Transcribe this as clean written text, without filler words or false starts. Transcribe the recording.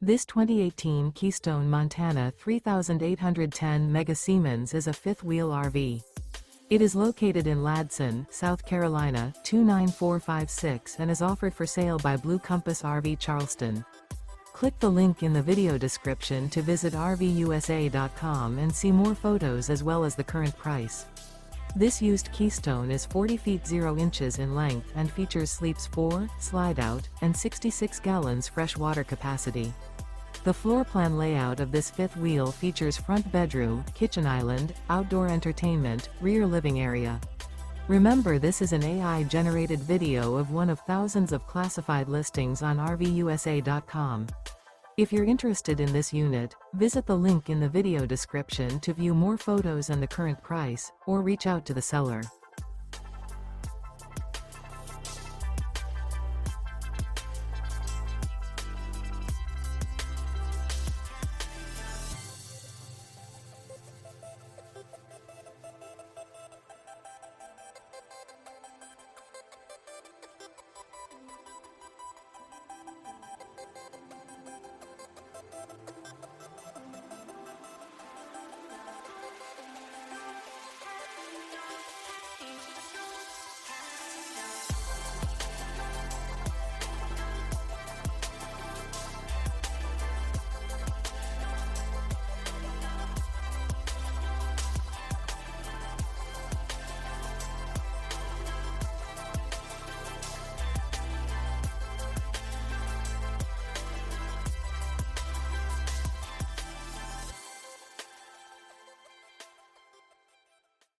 This 2018 Keystone Montana 3810 Mega Siemens is a fifth-wheel RV. It is located in Ladson, South Carolina, 29456 and is offered for sale by Blue Compass RV Charleston. Click the link in the video description to visit RVUSA.com and see more photos as well as the current price. This used Keystone is 40 feet 0 inches in length and features sleeps 4, slide-out, and 66 gallons fresh water capacity. The floor plan layout of this fifth wheel features front bedroom, kitchen island, outdoor entertainment, rear living area. Remember, this is an AI-generated video of one of thousands of classified listings on RVUSA.com. If you're interested in this unit, visit the link in the video description to view more photos and the current price, or reach out to the seller.